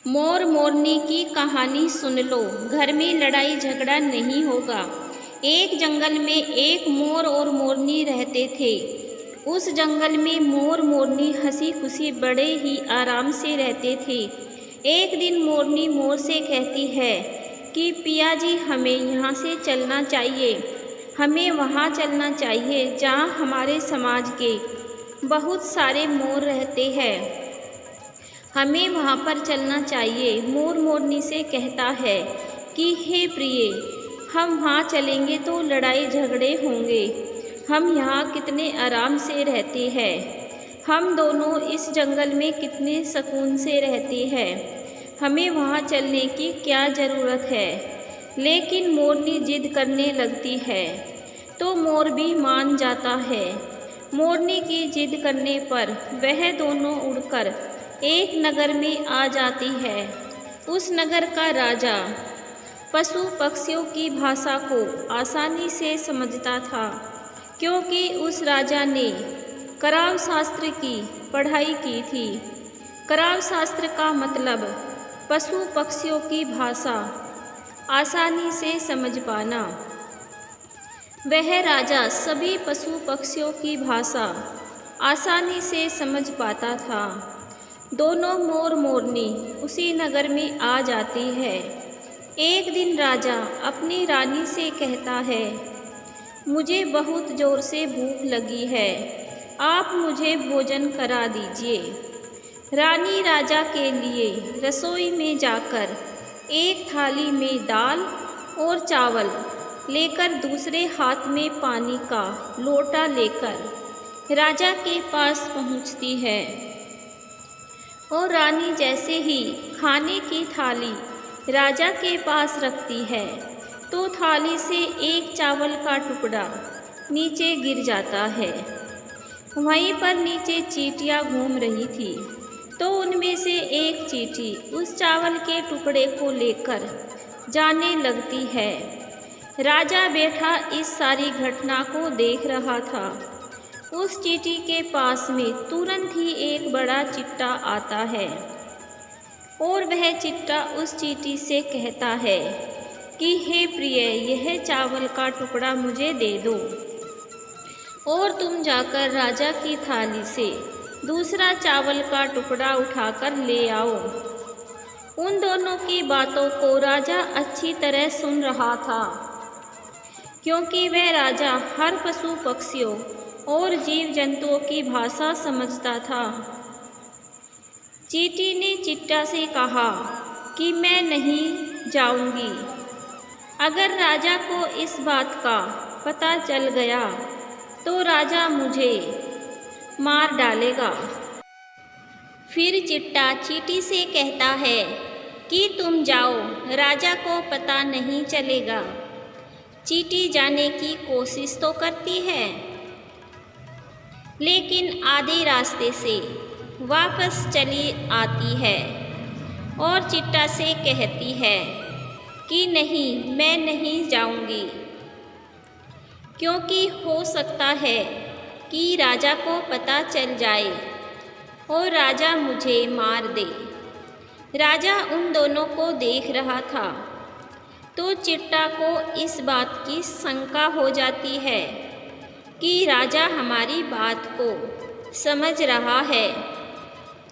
मोर मोरनी की कहानी सुन लो, घर में लड़ाई झगड़ा नहीं होगा। एक जंगल में एक मोर और मोरनी रहते थे। उस जंगल में मोर मोरनी हंसी खुशी बड़े ही आराम से रहते थे। एक दिन मोरनी मोर से कहती है कि पिया जी, हमें यहाँ से चलना चाहिए। हमें वहाँ चलना चाहिए जहाँ हमारे समाज के बहुत सारे मोर रहते हैं। हमें वहाँ पर चलना चाहिए। मोर मोरनी से कहता है कि हे प्रिय, हम वहाँ चलेंगे तो लड़ाई झगड़े होंगे। हम यहाँ कितने आराम से रहते हैं। हम दोनों इस जंगल में कितने सुकून से रहते हैं। हमें वहाँ चलने की क्या ज़रूरत है। लेकिन मोरनी जिद करने लगती है तो मोर भी मान जाता है। मोरनी की जिद करने पर वह दोनों उड़कर एक नगर में आ जाती है। उस नगर का राजा पशु पक्षियों की भाषा को आसानी से समझता था, क्योंकि उस राजा ने कराव शास्त्र की पढ़ाई की थी। कराव शास्त्र का मतलब पशु पक्षियों की भाषा आसानी से समझ पाना। वह राजा सभी पशु पक्षियों की भाषा आसानी से समझ पाता था। दोनों मोर मोरनी उसी नगर में आ जाती है। एक दिन राजा अपनी रानी से कहता है, मुझे बहुत ज़ोर से भूख लगी है, आप मुझे भोजन करा दीजिए। रानी राजा के लिए रसोई में जाकर एक थाली में दाल और चावल लेकर दूसरे हाथ में पानी का लोटा लेकर राजा के पास पहुंचती है। और रानी जैसे ही खाने की थाली राजा के पास रखती है तो थाली से एक चावल का टुकड़ा नीचे गिर जाता है। वहीं पर नीचे चींटियां घूम रही थी, तो उनमें से एक चींटी उस चावल के टुकड़े को लेकर जाने लगती है। राजा बैठा इस सारी घटना को देख रहा था। उस चींटी के पास में तुरंत ही एक बड़ा चिट्टा आता है और वह चिट्टा उस चींटी से कहता है कि हे प्रिय, यह चावल का टुकड़ा मुझे दे दो और तुम जाकर राजा की थाली से दूसरा चावल का टुकड़ा उठाकर ले आओ। उन दोनों की बातों को राजा अच्छी तरह सुन रहा था, क्योंकि वह राजा हर पशु पक्षियों और जीव जंतुओं की भाषा समझता था। चींटी ने चिट्टा से कहा कि मैं नहीं जाऊंगी। अगर राजा को इस बात का पता चल गया तो राजा मुझे मार डालेगा। फिर चिट्टा चींटी से कहता है कि तुम जाओ, राजा को पता नहीं चलेगा। चींटी जाने की कोशिश तो करती है, लेकिन आधे रास्ते से वापस चली आती है और चिट्टा से कहती है कि नहीं, मैं नहीं जाऊंगी, क्योंकि हो सकता है कि राजा को पता चल जाए और राजा मुझे मार दे। राजा उन दोनों को देख रहा था तो चिट्टा को इस बात की शंका हो जाती है कि राजा हमारी बात को समझ रहा है।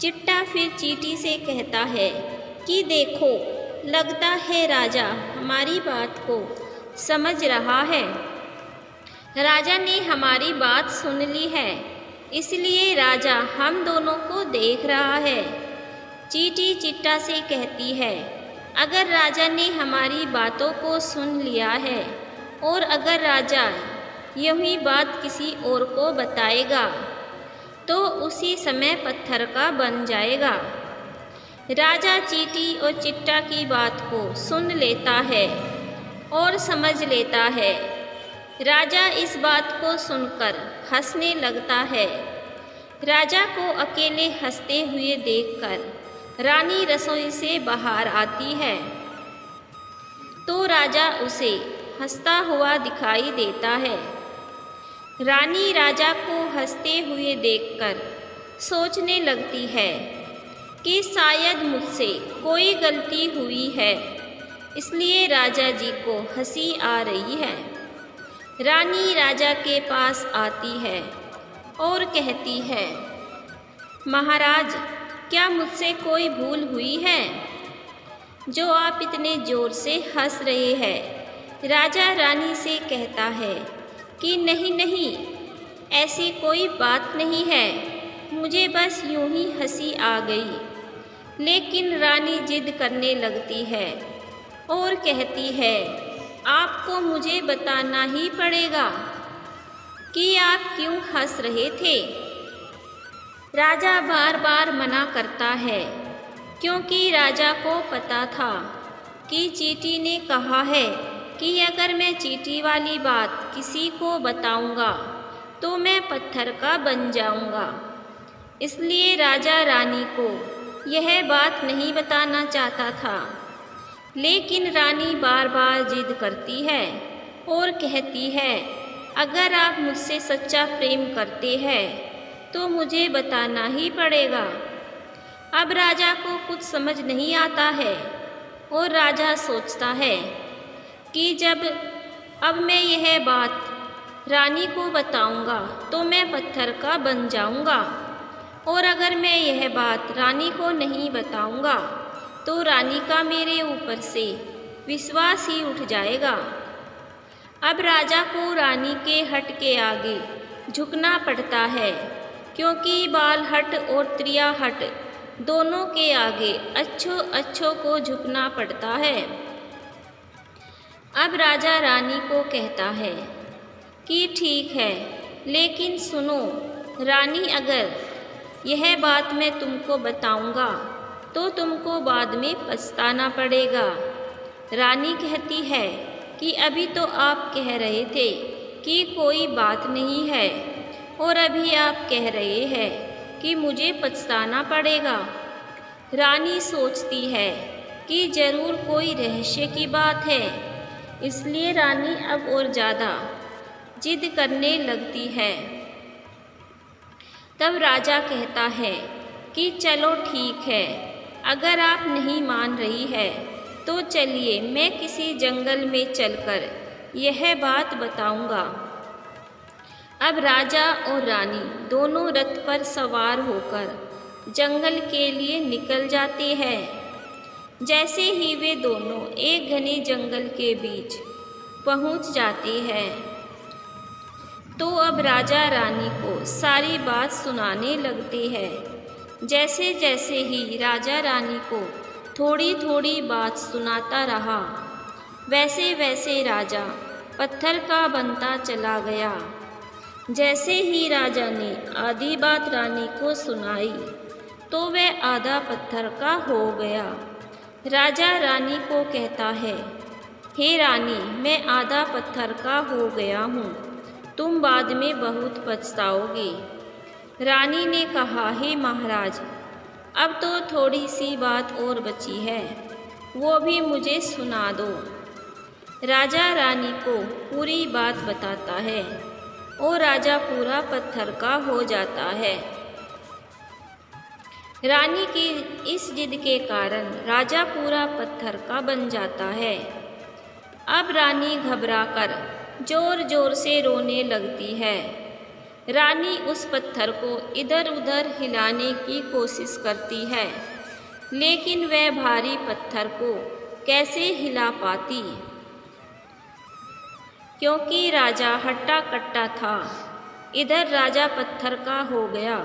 चिट्टा फिर चींटी से कहता है कि देखो, लगता है राजा हमारी बात को समझ रहा है। राजा ने हमारी बात सुन ली है, इसलिए राजा हम दोनों को देख रहा है। चींटी चिट्टा से कहती है, अगर राजा ने हमारी बातों को सुन लिया है और अगर राजा यही बात किसी और को बताएगा तो उसी समय पत्थर का बन जाएगा। राजा चींटी और चिट्टा की बात को सुन लेता है और समझ लेता है। राजा इस बात को सुनकर हंसने लगता है। राजा को अकेले हंसते हुए देखकर रानी रसोई से बाहर आती है तो राजा उसे हंसता हुआ दिखाई देता है। रानी राजा को हंसते हुए देखकर सोचने लगती है कि शायद मुझसे कोई गलती हुई है, इसलिए राजा जी को हंसी आ रही है। रानी राजा के पास आती है और कहती है, महाराज, क्या मुझसे कोई भूल हुई है जो आप इतने ज़ोर से हंस रहे हैं? राजा रानी से कहता है कि नहीं नहीं, ऐसी कोई बात नहीं है, मुझे बस यूं ही हंसी आ गई। लेकिन रानी जिद करने लगती है और कहती है, आपको मुझे बताना ही पड़ेगा कि आप क्यों हंस रहे थे। राजा बार बार मना करता है, क्योंकि राजा को पता था कि चींटी ने कहा है कि अगर मैं चींटी वाली बात किसी को बताऊंगा तो मैं पत्थर का बन जाऊंगा। इसलिए राजा रानी को यह बात नहीं बताना चाहता था। लेकिन रानी बार बार जिद करती है और कहती है, अगर आप मुझसे सच्चा प्रेम करते हैं तो मुझे बताना ही पड़ेगा। अब राजा को कुछ समझ नहीं आता है और राजा सोचता है कि जब अब मैं यह बात रानी को बताऊंगा तो मैं पत्थर का बन जाऊंगा, और अगर मैं यह बात रानी को नहीं बताऊंगा तो रानी का मेरे ऊपर से विश्वास ही उठ जाएगा। अब राजा को रानी के हट के आगे झुकना पड़ता है, क्योंकि बाल हट और त्रिया हट दोनों के आगे अच्छों को झुकना पड़ता है। अब राजा रानी को कहता है कि ठीक है, लेकिन सुनो रानी, अगर यह बात मैं तुमको बताऊंगा तो तुमको बाद में पछताना पड़ेगा। रानी कहती है कि अभी तो आप कह रहे थे कि कोई बात नहीं है, और अभी आप कह रहे हैं कि मुझे पछताना पड़ेगा। रानी सोचती है कि ज़रूर कोई रहस्य की बात है, इसलिए रानी अब और ज़्यादा जिद करने लगती है। तब राजा कहता है कि चलो ठीक है, अगर आप नहीं मान रही है तो चलिए मैं किसी जंगल में चलकर यह बात बताऊंगा। अब राजा और रानी दोनों रथ पर सवार होकर जंगल के लिए निकल जाते हैं। जैसे ही वे दोनों एक घने जंगल के बीच पहुंच जाते हैं तो अब राजा रानी को सारी बात सुनाने लगते हैं। जैसे जैसे ही राजा रानी को थोड़ी थोड़ी बात सुनाता रहा, वैसे वैसे राजा पत्थर का बनता चला गया। जैसे ही राजा ने आधी बात रानी को सुनाई तो वह आधा पत्थर का हो गया। राजा रानी को कहता है, हे रानी, मैं आधा पत्थर का हो गया हूँ, तुम बाद में बहुत पछताओगी। रानी ने कहा, हे महाराज, अब तो थोड़ी सी बात और बची है, वो भी मुझे सुना दो। राजा रानी को पूरी बात बताता है और राजा पूरा पत्थर का हो जाता है। रानी की इस जिद के कारण राजा पूरा पत्थर का बन जाता है। अब रानी घबराकर जोर जोर से रोने लगती है। रानी उस पत्थर को इधर उधर हिलाने की कोशिश करती है, लेकिन वह भारी पत्थर को कैसे हिला पाती, क्योंकि राजा हट्टा कट्टा था। इधर राजा पत्थर का हो गया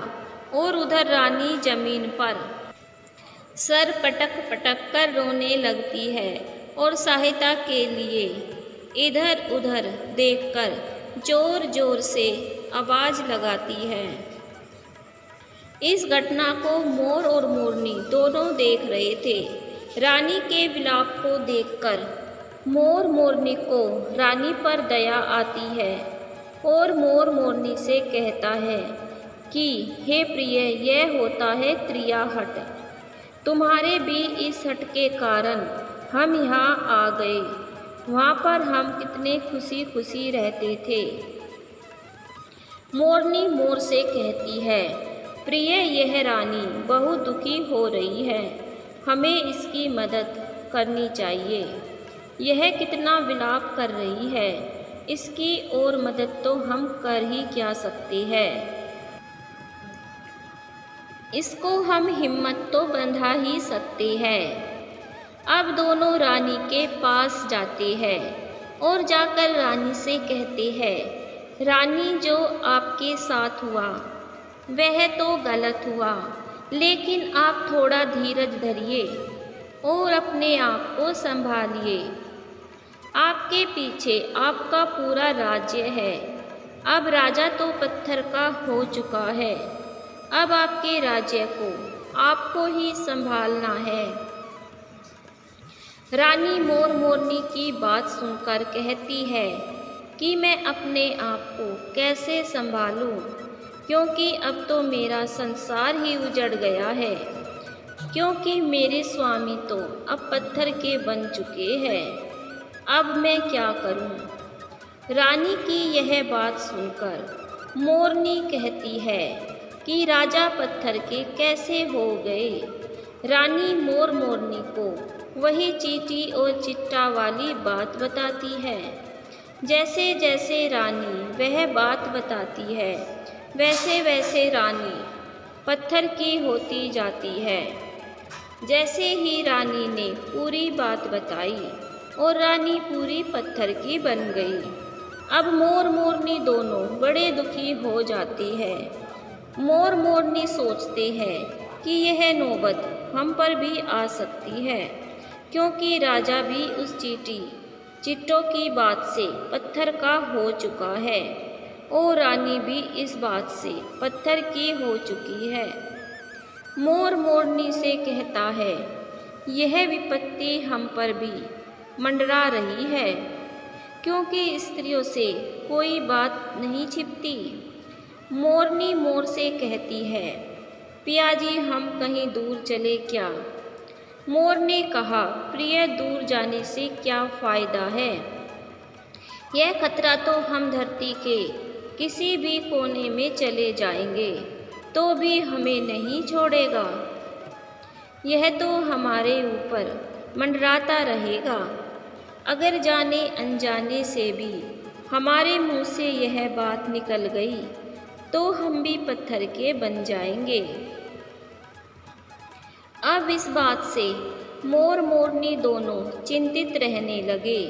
और उधर रानी जमीन पर सर पटक पटक कर रोने लगती है और सहायता के लिए इधर उधर देखकर जोर जोर से आवाज़ लगाती है। इस घटना को मोर और मोरनी दोनों देख रहे थे। रानी के विलाप को देखकर मोर मोरनी को रानी पर दया आती है और मोर मोरनी से कहता है कि हे प्रिय, यह होता है त्रिया हट। तुम्हारे भी इस हट के कारण हम यहाँ आ गए। वहाँ पर हम कितने खुशी खुशी रहते थे। मोरनी मोर से कहती है, प्रिय, यह रानी बहुत दुखी हो रही है, हमें इसकी मदद करनी चाहिए। यह कितना विलाप कर रही है, इसकी और मदद तो हम कर ही क्या सकते हैं। इसको हम हिम्मत तो बंधा ही सकते हैं। अब दोनों रानी के पास जाते हैं और जाकर रानी से कहते हैं, रानी, जो आपके साथ हुआ वह तो गलत हुआ, लेकिन आप थोड़ा धीरज धरिए और अपने आप को संभालिए। आपके पीछे आपका पूरा राज्य है। अब राजा तो पत्थर का हो चुका है। अब आपके राज्य को आपको ही संभालना है। रानी मोर मोरनी की बात सुनकर कहती है कि मैं अपने आप को कैसे संभालूं, क्योंकि अब तो मेरा संसार ही उजड़ गया है, क्योंकि मेरे स्वामी तो अब पत्थर के बन चुके हैं। अब मैं क्या करूं? रानी की यह बात सुनकर मोरनी कहती है कि राजा पत्थर के कैसे हो गए। रानी मोर मोरनी को वही चींटी और चिट्टा वाली बात बताती है। जैसे जैसे रानी वह बात बताती है, वैसे वैसे रानी पत्थर की होती जाती है। जैसे ही रानी ने पूरी बात बताई और रानी पूरी पत्थर की बन गई। अब मोर मोरनी दोनों बड़े दुखी हो जाते हैं। मोर मोरनी सोचते हैं कि यह नौबत हम पर भी आ सकती है, क्योंकि राजा भी उस चिट्टों की बात से पत्थर का हो चुका है और रानी भी इस बात से पत्थर की हो चुकी है। मोर मोरनी से कहता है, यह विपत्ति हम पर भी मंडरा रही है, क्योंकि स्त्रियों से कोई बात नहीं छिपती। मोरनी मोर से कहती है, पियाजी, हम कहीं दूर चले क्या? मोर ने कहा, प्रिय, दूर जाने से क्या फ़ायदा है? यह खतरा तो हम धरती के किसी भी कोने में चले जाएंगे तो भी हमें नहीं छोड़ेगा। यह तो हमारे ऊपर मंडराता रहेगा। अगर जाने अनजाने से भी हमारे मुंह से यह बात निकल गई तो हम भी पत्थर के बन जाएंगे। अब इस बात से मोर मोरनी दोनों चिंतित रहने लगे।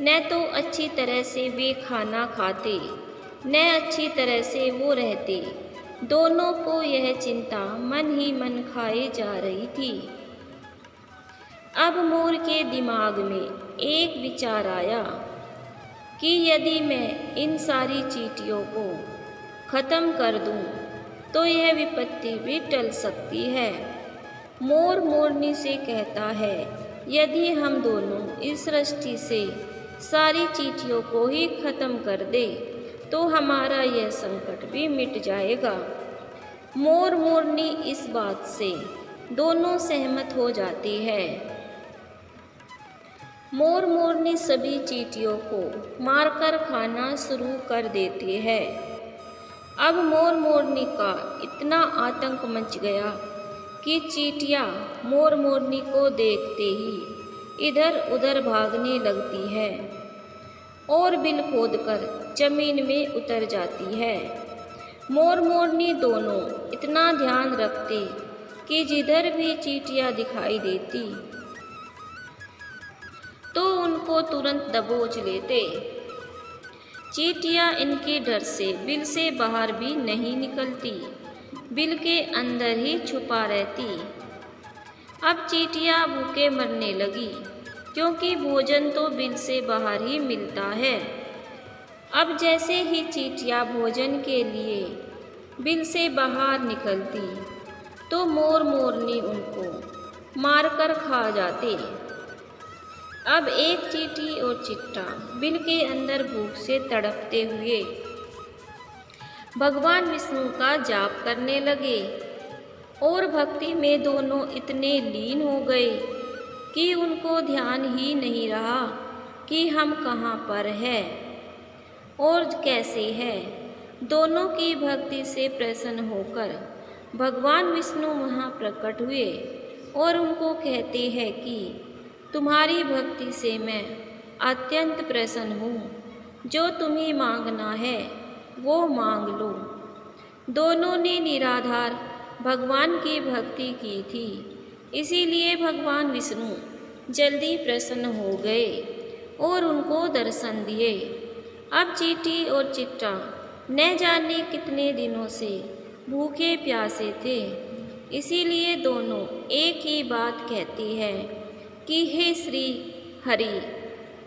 न तो अच्छी तरह से वे खाना खाते, न अच्छी तरह से वो रहते। दोनों को यह चिंता मन ही मन खाए जा रही थी। अब मोर के दिमाग में एक विचार आया कि यदि मैं इन सारी चींटियों को ख़त्म कर दूं तो यह विपत्ति भी टल सकती है। मोर मोरनी से कहता है, यदि हम दोनों इस सृष्टि से सारी चींटियों को ही ख़त्म कर दें तो हमारा यह संकट भी मिट जाएगा। मोर मोरनी इस बात से दोनों सहमत हो जाते हैं। मोर मोरनी सभी चींटियों को मारकर खाना शुरू कर देते हैं। अब मोर मोरनी का इतना आतंक मच गया कि चींटियाँ मोर मोरनी को देखते ही इधर उधर भागने लगती है और बिल खोदकर जमीन में उतर जाती है। मोर मोरनी दोनों इतना ध्यान रखते कि जिधर भी चींटियाँ दिखाई देती तो उनको तुरंत दबोच लेते। चींटियाँ इनके डर से बिल से बाहर भी नहीं निकलती, बिल के अंदर ही छुपा रहती। अब चींटियाँ भूखे मरने लगी, क्योंकि भोजन तो बिल से बाहर ही मिलता है। अब जैसे ही चींटियाँ भोजन के लिए बिल से बाहर निकलती तो मोर मोरनी उनको मारकर खा जाते। अब एक चींटी और चिट्टा बिल के अंदर भूख से तड़पते हुए भगवान विष्णु का जाप करने लगे और भक्ति में दोनों इतने लीन हो गए कि उनको ध्यान ही नहीं रहा कि हम कहाँ पर हैं और कैसे हैं। दोनों की भक्ति से प्रसन्न होकर भगवान विष्णु वहाँ प्रकट हुए और उनको कहते हैं कि तुम्हारी भक्ति से मैं अत्यंत प्रसन्न हूँ। जो तुम्हें मांगना है वो मांग लो। दोनों ने निराधार भगवान की भक्ति की थी, इसीलिए भगवान विष्णु जल्दी प्रसन्न हो गए और उनको दर्शन दिए। अब चींटी और चिट्टा न जाने कितने दिनों से भूखे प्यासे थे, इसीलिए दोनों एक ही बात कहती है कि हे श्री हरि,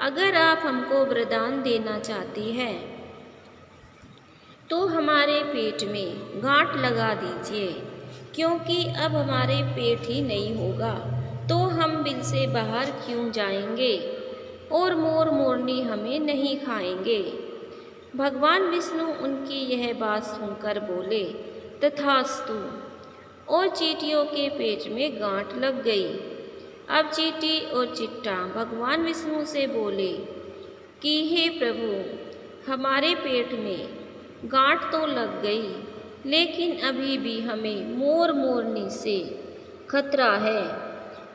अगर आप हमको वरदान देना चाहती है तो हमारे पेट में गांठ लगा दीजिए, क्योंकि अब हमारे पेट ही नहीं होगा तो हम बिल से बाहर क्यों जाएंगे और मोर मोरनी हमें नहीं खाएंगे। भगवान विष्णु उनकी यह बात सुनकर बोले तथास्तु, और चींटियों के पेट में गांठ लग गई। अब चींटी और चिट्टा भगवान विष्णु से बोले कि हे प्रभु, हमारे पेट में गांठ तो लग गई, लेकिन अभी भी हमें मोर मोरनी से खतरा है,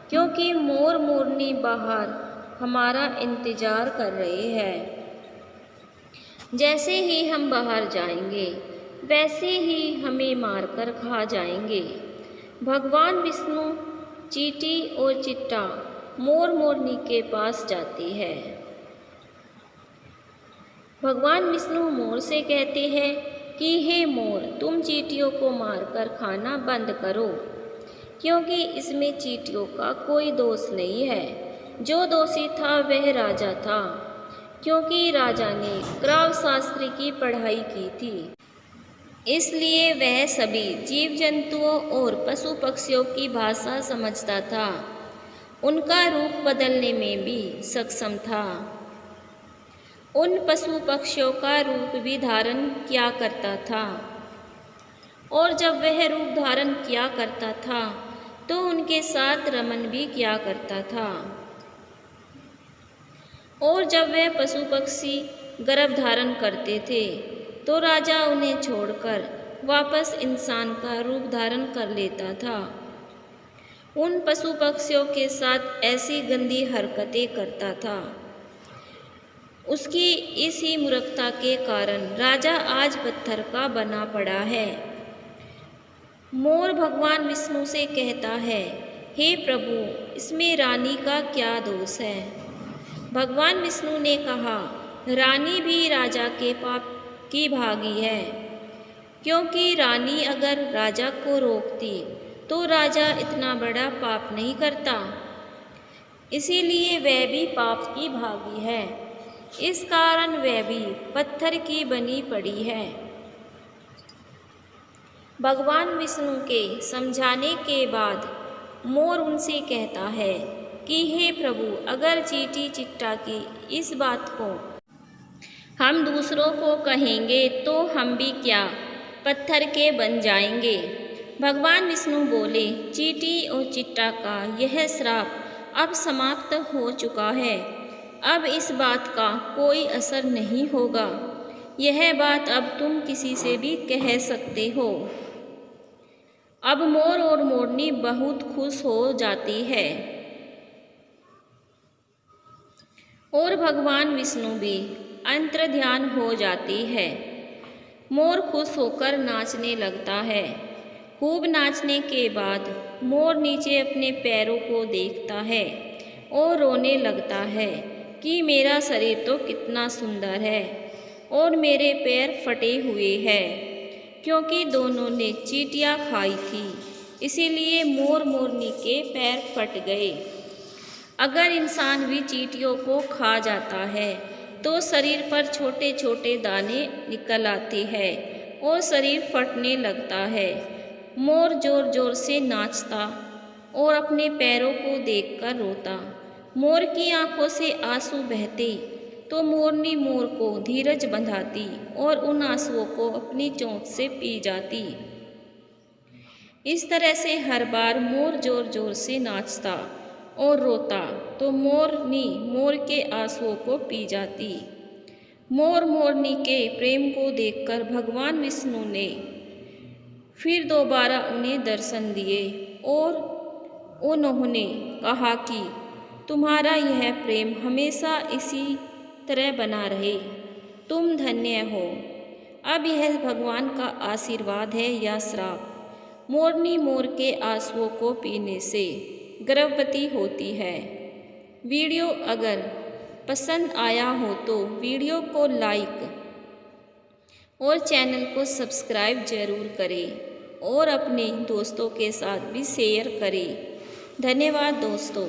क्योंकि मोर मोरनी बाहर हमारा इंतजार कर रहे हैं। जैसे ही हम बाहर जाएंगे वैसे ही हमें मारकर खा जाएंगे। भगवान विष्णु चींटी और चिट्टा मोर मोरनी के पास जाती है। भगवान विष्णु मोर से कहते हैं कि हे मोर, तुम चींटियों को मारकर खाना बंद करो, क्योंकि इसमें चींटियों का कोई दोष नहीं है। जो दोषी था वह राजा था, क्योंकि राजा ने क्राव शास्त्र की पढ़ाई की थी, इसलिए वह सभी जीव जंतुओं और पशु पक्षियों की भाषा समझता था, उनका रूप बदलने में भी सक्षम था। उन पशु पक्षियों का रूप भी धारण किया करता था, और जब वह रूप धारण किया करता था तो उनके साथ रमन भी किया करता था। और जब वह पशु पक्षी गर्भ धारण करते थे तो राजा उन्हें छोड़कर वापस इंसान का रूप धारण कर लेता था। उन पशु पक्षियों के साथ ऐसी गंदी हरकतें करता था। उसकी इसी मूर्खता के कारण राजा आज पत्थर का बना पड़ा है। मोर भगवान विष्णु से कहता है, हे प्रभु, इसमें रानी का क्या दोष है? भगवान विष्णु ने कहा, रानी भी राजा के पाप की भागी है, क्योंकि रानी अगर राजा को रोकती तो राजा इतना बड़ा पाप नहीं करता, इसीलिए वह भी पाप की भागी है। इस कारण वह भी पत्थर की बनी पड़ी है। भगवान विष्णु के समझाने के बाद मोर उनसे कहता है कि हे प्रभु, अगर चींटी चिट्टा की इस बात को हम दूसरों को कहेंगे तो हम भी क्या पत्थर के बन जाएंगे। भगवान विष्णु बोले, चींटी और चिट्टा का यह श्राप अब समाप्त हो चुका है, अब इस बात का कोई असर नहीं होगा। यह बात अब तुम किसी से भी कह सकते हो। अब मोर और मोरनी बहुत खुश हो जाती है और भगवान विष्णु भी अंतर्ध्यान हो जाती है। मोर खुश होकर नाचने लगता है। खूब नाचने के बाद मोर नीचे अपने पैरों को देखता है और रोने लगता है कि मेरा शरीर तो कितना सुंदर है और मेरे पैर फटे हुए हैं, क्योंकि दोनों ने चींटियाँ खाई थी, इसीलिए मोर मोरनी के पैर फट गए। अगर इंसान भी चींटियों को खा जाता है तो शरीर पर छोटे छोटे दाने निकल आते हैं और शरीर फटने लगता है। मोर जोर जोर से नाचता और अपने पैरों को देखकर रोता। मोर की आंखों से आंसू बहते तो मोरनी मोर को धीरज बंधाती और उन आंसुओं को अपनी चोंच से पी जाती। इस तरह से हर बार मोर जोर जोर से नाचता और रोता तो मोरनी मोर के आंसुओं को पी जाती। मोर मोरनी के प्रेम को देखकर भगवान विष्णु ने फिर दोबारा उन्हें दर्शन दिए और उन्होंने कहा कि तुम्हारा यह प्रेम हमेशा इसी तरह बना रहे, तुम धन्य हो। अब यह भगवान का आशीर्वाद है या श्राप? मोरनी मोर के आंसुओं को पीने से गर्भवती होती है। वीडियो अगर पसंद आया हो तो वीडियो को लाइक और चैनल को सब्सक्राइब जरूर करें और अपने दोस्तों के साथ भी शेयर करें। धन्यवाद दोस्तों।